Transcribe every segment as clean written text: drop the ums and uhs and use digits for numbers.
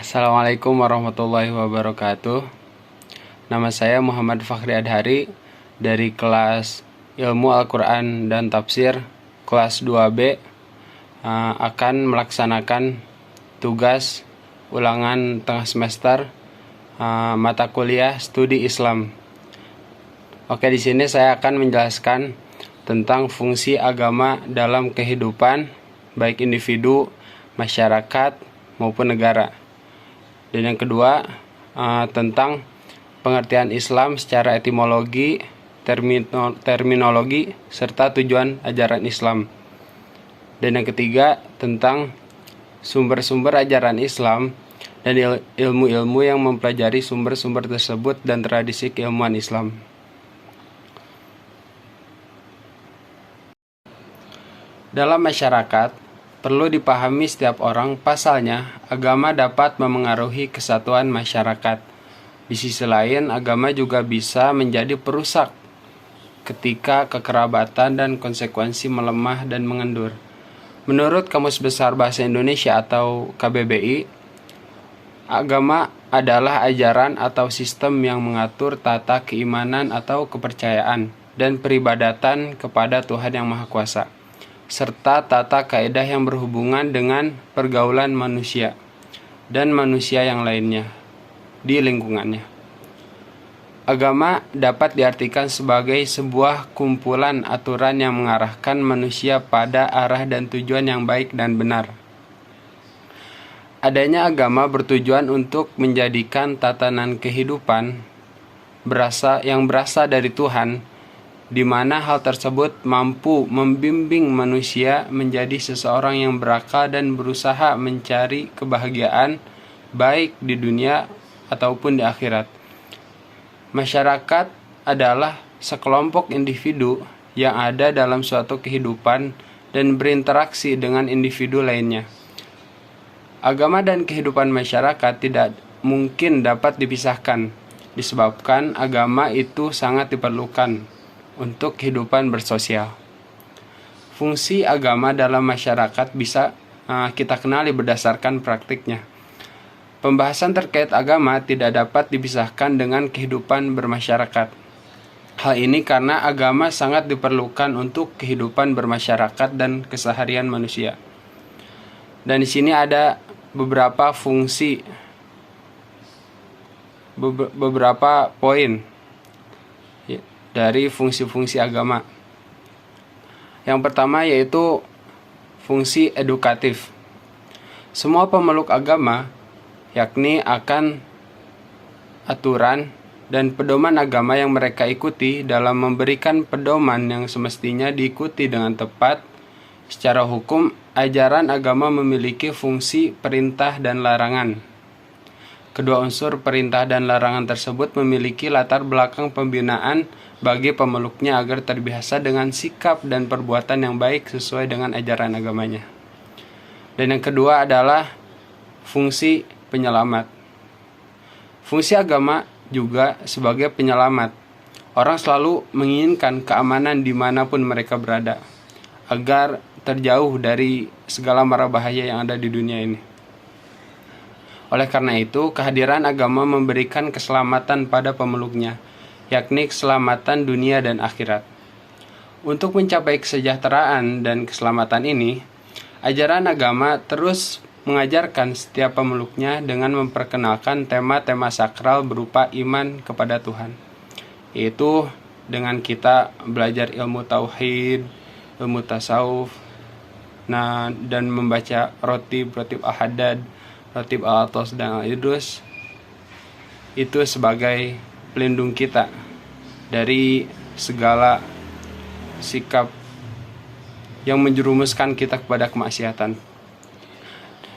Assalamualaikum warahmatullahi wabarakatuh. Nama saya Muhammad Fakhri Adhari dari kelas Ilmu Al-Quran dan Tafsir kelas 2B, akan melaksanakan tugas ulangan tengah semester mata kuliah Studi Islam. Oke, di sini saya akan menjelaskan tentang fungsi agama dalam kehidupan baik individu, masyarakat maupun negara. Dan yang kedua, tentang pengertian Islam secara etimologi, terminologi, serta tujuan ajaran Islam. Dan yang ketiga, tentang sumber-sumber ajaran Islam dan ilmu-ilmu yang mempelajari sumber-sumber tersebut dan tradisi keilmuan Islam. Dalam masyarakat, perlu dipahami setiap orang, pasalnya agama dapat memengaruhi kesatuan masyarakat. Di sisi lain, agama juga bisa menjadi perusak ketika kekerabatan dan konsekuensi melemah dan mengendur. Menurut Kamus Besar Bahasa Indonesia atau KBBI, agama adalah ajaran atau sistem yang mengatur tata keimanan atau kepercayaan dan peribadatan kepada Tuhan Yang Maha Kuasa, serta tata kaedah yang berhubungan dengan pergaulan manusia dan manusia yang lainnya di lingkungannya. Agama dapat diartikan sebagai sebuah kumpulan aturan yang mengarahkan manusia pada arah dan tujuan yang baik dan benar. Adanya agama bertujuan untuk menjadikan tatanan kehidupan yang berasal dari Tuhan, di mana hal tersebut mampu membimbing manusia menjadi seseorang yang berakal dan berusaha mencari kebahagiaan baik di dunia ataupun di akhirat. Masyarakat adalah sekelompok individu yang ada dalam suatu kehidupan dan berinteraksi dengan individu lainnya. Agama dan kehidupan masyarakat tidak mungkin dapat dipisahkan, disebabkan agama itu sangat diperlukan untuk kehidupan bersosial. Fungsi agama dalam masyarakat bisa kita kenali berdasarkan praktiknya. Pembahasan terkait agama tidak dapat dipisahkan dengan kehidupan bermasyarakat. Hal ini karena agama sangat diperlukan untuk kehidupan bermasyarakat dan keseharian manusia. Dan di sini ada beberapa fungsi, beberapa poin dari fungsi-fungsi agama. Yang pertama yaitu fungsi edukatif. Semua pemeluk agama, yakni akan aturan dan pedoman agama yang mereka ikuti dalam memberikan pedoman yang semestinya diikuti dengan tepat. Secara hukum, ajaran agama memiliki fungsi perintah dan larangan. Kedua unsur perintah dan larangan tersebut memiliki latar belakang pembinaan bagi pemeluknya agar terbiasa dengan sikap dan perbuatan yang baik sesuai dengan ajaran agamanya. Dan yang kedua adalah fungsi penyelamat. Fungsi agama juga sebagai penyelamat. Orang selalu menginginkan keamanan dimanapun mereka berada, agar terjauh dari segala mara bahaya yang ada di dunia ini. Oleh karena itu, kehadiran agama memberikan keselamatan pada pemeluknya, yakni keselamatan dunia dan akhirat. Untuk mencapai kesejahteraan dan keselamatan ini, ajaran agama terus mengajarkan setiap pemeluknya dengan memperkenalkan tema-tema sakral berupa iman kepada Tuhan, yaitu dengan kita belajar ilmu tauhid, ilmu tasawuf, dan membaca rotib al-haddad, rotib al-atos dan al-idrus, itu sebagai pelindung kita dari segala sikap yang menjerumuskan kita kepada kemaksiatan.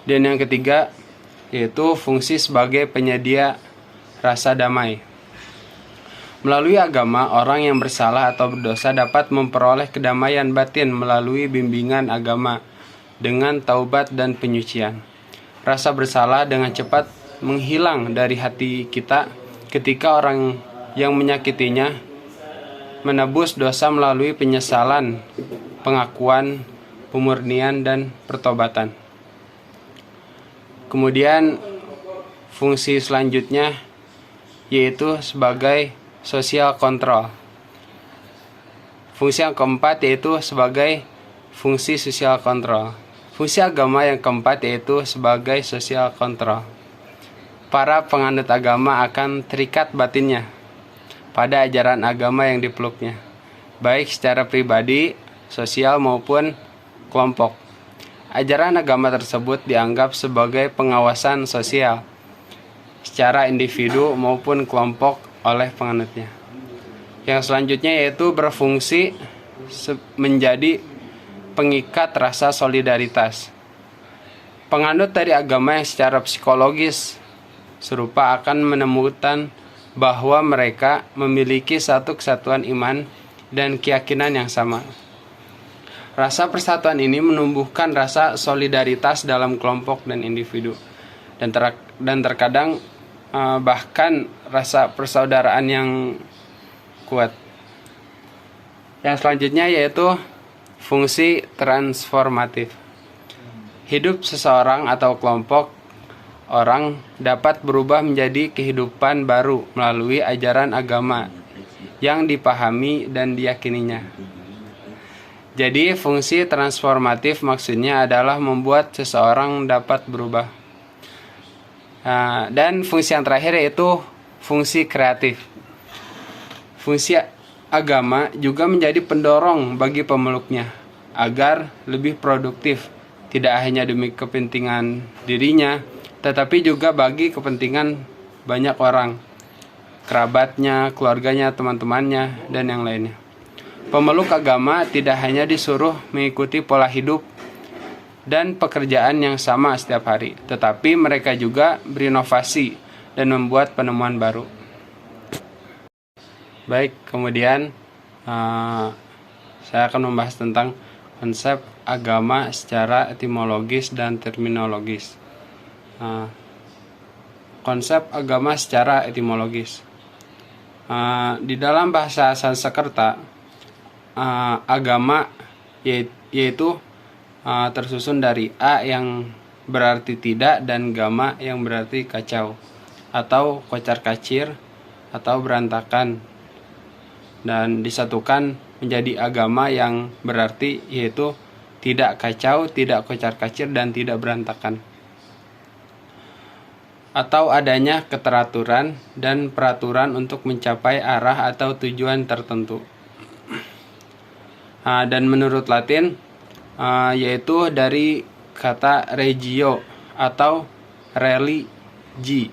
Dan yang ketiga yaitu fungsi sebagai penyedia rasa damai. Melalui agama, orang yang bersalah atau berdosa dapat memperoleh kedamaian batin melalui bimbingan agama dengan taubat dan penyucian. Rasa bersalah dengan cepat menghilang dari hati kita ketika orang yang menyakitinya menebus dosa melalui penyesalan, pengakuan, pemurnian, dan pertobatan. Kemudian fungsi selanjutnya yaitu sebagai social control. Fungsi yang keempat yaitu sebagai fungsi social control. Fungsi agama yang keempat yaitu sebagai social control. Para penganut agama akan terikat batinnya pada ajaran agama yang dipeluknya, baik secara pribadi, sosial maupun kelompok. Ajaran agama tersebut dianggap sebagai pengawasan sosial secara individu maupun kelompok oleh penganutnya. Yang selanjutnya yaitu berfungsi menjadi pengikat rasa solidaritas. Penganut dari agama yang secara psikologis serupa akan menemukan bahwa mereka memiliki satu kesatuan iman dan keyakinan yang sama. Rasa persatuan ini menumbuhkan rasa solidaritas dalam kelompok dan individu, dan terkadang bahkan rasa persaudaraan yang kuat. Yang selanjutnya yaitu fungsi transformatif. Hidup seseorang atau kelompok orang dapat berubah menjadi kehidupan baru melalui ajaran agama yang dipahami dan diyakininya. Jadi fungsi transformatif maksudnya adalah membuat seseorang dapat berubah. Dan fungsi yang terakhir yaitu fungsi kreatif. Fungsi agama juga menjadi pendorong bagi pemeluknya agar lebih produktif, tidak hanya demi kepentingan dirinya, tetapi juga bagi kepentingan banyak orang, kerabatnya, keluarganya, teman-temannya, dan yang lainnya. Pemeluk agama tidak hanya disuruh mengikuti pola hidup dan pekerjaan yang sama setiap hari, tetapi mereka juga berinovasi dan membuat penemuan baru. Baik, kemudian saya akan membahas tentang konsep agama secara etimologis dan terminologis. Konsep agama secara etimologis. Di dalam bahasa Sanskerta, agama yaitu tersusun dari a yang berarti tidak dan gama yang berarti kacau atau kocar-kacir atau berantakan, dan disatukan menjadi agama yang berarti yaitu tidak kacau, tidak kocar-kacir, dan tidak berantakan, atau adanya keteraturan dan peraturan untuk mencapai arah atau tujuan tertentu. Dan menurut Latin yaitu dari kata regio atau religi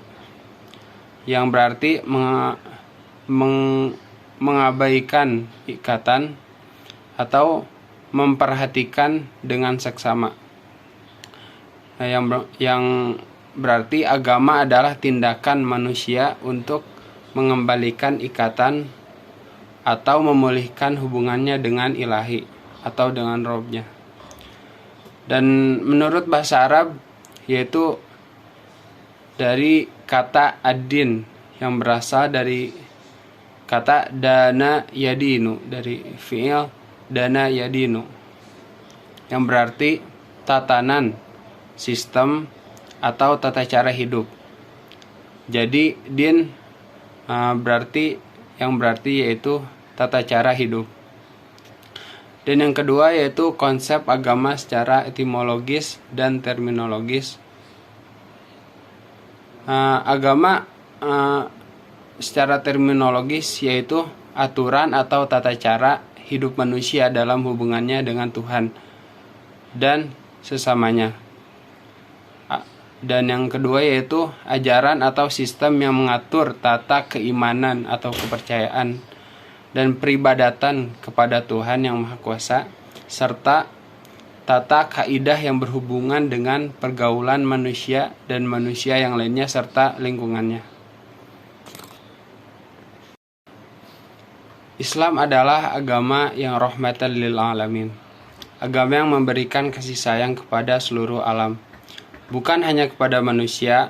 yang berarti mengabaikan ikatan atau memperhatikan dengan seksama. Yang berarti agama adalah tindakan manusia untuk mengembalikan ikatan atau memulihkan hubungannya dengan ilahi atau dengan Robnya. Dan menurut bahasa Arab yaitu dari kata ad-din yang berasal dari kata dana yadinu, dari fi'il dana yadinu, yang berarti tatanan, sistem, atau tata cara hidup. Jadi din yang berarti yaitu tata cara hidup. Dan yang kedua yaitu konsep agama secara etimologis dan terminologis. Agama secara terminologis yaitu aturan atau tata cara hidup manusia dalam hubungannya dengan Tuhan dan sesamanya. Dan yang kedua yaitu ajaran atau sistem yang mengatur tata keimanan atau kepercayaan dan peribadatan kepada Tuhan yang Maha Kuasa, serta tata kaidah yang berhubungan dengan pergaulan manusia dan manusia yang lainnya serta lingkungannya. Islam adalah agama yang rahmatan lil alamin. Agama yang memberikan kasih sayang kepada seluruh alam. Bukan hanya kepada manusia,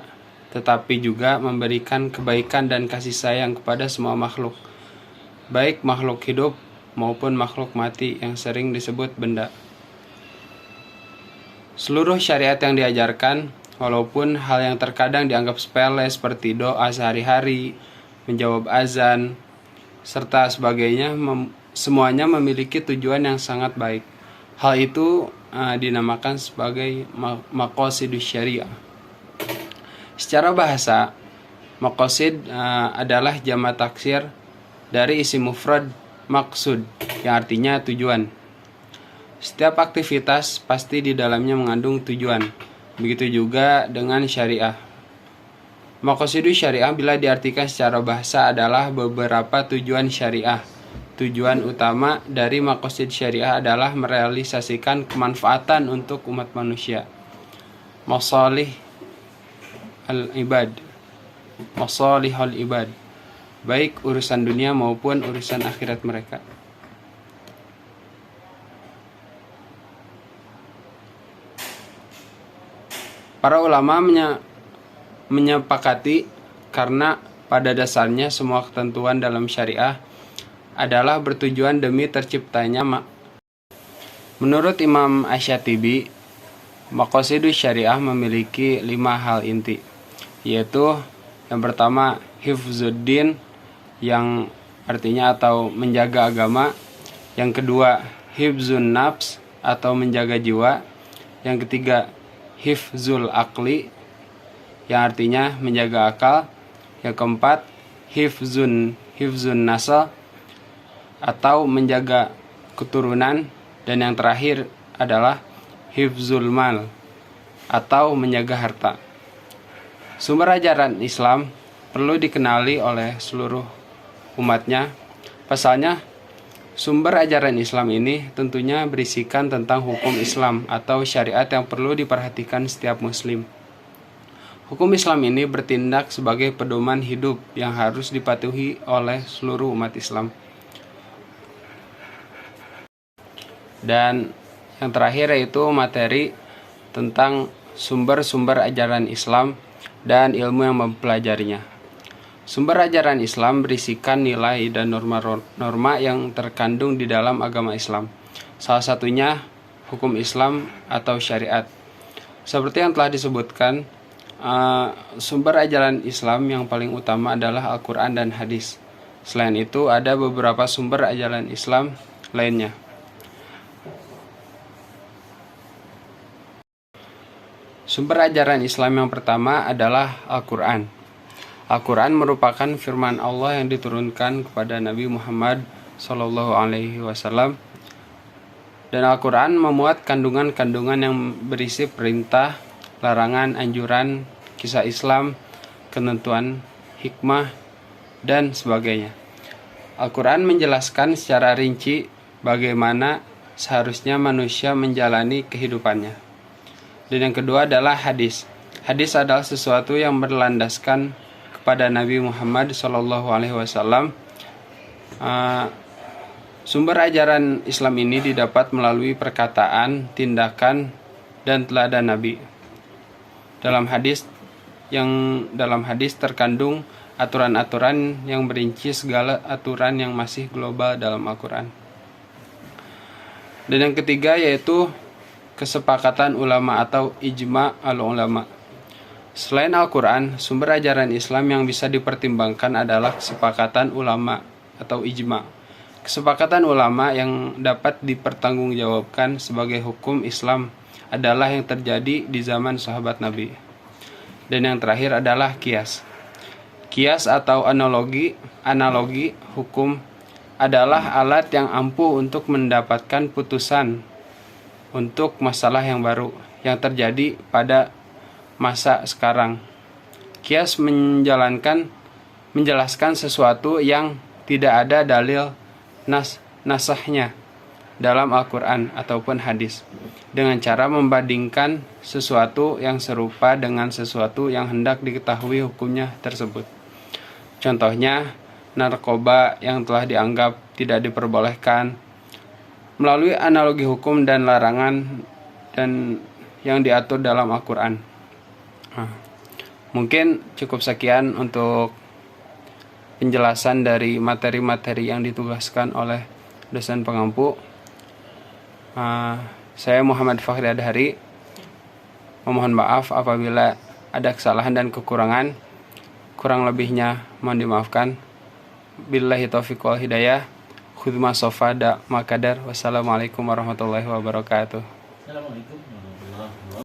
tetapi juga memberikan kebaikan dan kasih sayang kepada semua makhluk. Baik makhluk hidup maupun makhluk mati yang sering disebut benda. Seluruh syariat yang diajarkan walaupun hal yang terkadang dianggap sepele seperti doa sehari-hari, menjawab azan, serta sebagainya, semuanya memiliki tujuan yang sangat baik. Hal itu dinamakan sebagai maqasidus syariah. Secara bahasa, maqasid adalah jamak taksir dari isim mufrad maksud, yang artinya tujuan. Setiap aktivitas pasti di dalamnya mengandung tujuan. Begitu juga dengan syariah. Maqasidus syariah bila diartikan secara bahasa adalah beberapa tujuan syariah. Tujuan utama dari maqasid syariah adalah merealisasikan kemanfaatan untuk umat manusia. Masalih al-ibad, baik urusan dunia maupun urusan akhirat mereka. Para ulama menyepakati karena pada dasarnya semua ketentuan dalam syariah adalah bertujuan demi terciptanya. Menurut Imam Asy-Syatibi, maqasidus syariah memiliki 5 hal inti, yaitu yang pertama hifzuddin, yang artinya atau menjaga agama. Yang kedua hifzun nafs atau menjaga jiwa. Yang ketiga hifzul akli, yang artinya menjaga akal. Yang keempat hifzun nasal atau menjaga keturunan. Dan yang terakhir adalah hifzul mal atau menjaga harta. Sumber ajaran Islam perlu dikenali oleh seluruh umatnya. Pasalnya, sumber ajaran Islam ini tentunya berisikan tentang hukum Islam atau syariat yang perlu diperhatikan setiap muslim. Hukum Islam ini bertindak sebagai pedoman hidup yang harus dipatuhi oleh seluruh umat Islam. Dan yang terakhir yaitu materi tentang sumber-sumber ajaran Islam dan ilmu yang mempelajarinya. Sumber ajaran Islam berisikan nilai dan norma-norma yang terkandung di dalam agama Islam. Salah satunya hukum Islam atau syariat. Seperti yang telah disebutkan, sumber ajaran Islam yang paling utama adalah Al-Quran dan hadis. Selain itu ada beberapa sumber ajaran Islam lainnya. Sumber ajaran Islam yang pertama adalah Al-Quran. Al-Quran merupakan firman Allah yang diturunkan kepada Nabi Muhammad SAW. Dan Al-Quran memuat kandungan-kandungan yang berisi perintah, larangan, anjuran, kisah Islam, ketentuan, hikmah, dan sebagainya. Al-Quran menjelaskan secara rinci bagaimana seharusnya manusia menjalani kehidupannya. Dan yang kedua adalah hadis. Hadis adalah sesuatu yang berlandaskan kepada Nabi Muhammad SAW. Sumber ajaran Islam ini didapat melalui perkataan, tindakan, dan teladan Nabi. Dalam hadis terkandung aturan-aturan yang merinci segala aturan yang masih global dalam Al-Quran. Dan yang ketiga yaitu kesepakatan ulama atau ijma al-ulama. Selain Al-Quran, sumber ajaran Islam yang bisa dipertimbangkan adalah kesepakatan ulama atau ijma. Kesepakatan ulama yang dapat dipertanggungjawabkan sebagai hukum Islam adalah yang terjadi di zaman sahabat Nabi. Dan yang terakhir adalah qiyas. Qiyas atau analogi hukum adalah alat yang ampuh untuk mendapatkan putusan untuk masalah yang baru yang terjadi pada masa sekarang. Qiyas menjelaskan sesuatu yang tidak ada dalil nasahnya dalam Al-Quran ataupun hadis dengan cara membandingkan sesuatu yang serupa dengan sesuatu yang hendak diketahui hukumnya tersebut. Contohnya, narkoba yang telah dianggap tidak diperbolehkan melalui analogi hukum dan larangan dan yang diatur dalam Al-Quran. Mungkin cukup sekian untuk penjelasan dari materi-materi yang ditugaskan oleh dosen pengampu. Saya Muhammad Fakhri Adhari. Memohon maaf apabila ada kesalahan dan kekurangan. Kurang lebihnya mohon dimaafkan. Billahi taufiq wal hidayah. Khudma sofa da makadar. Wassalamualaikum warahmatullahi wabarakatuh. Assalamualaikum warahmatullahi wabarakatuh.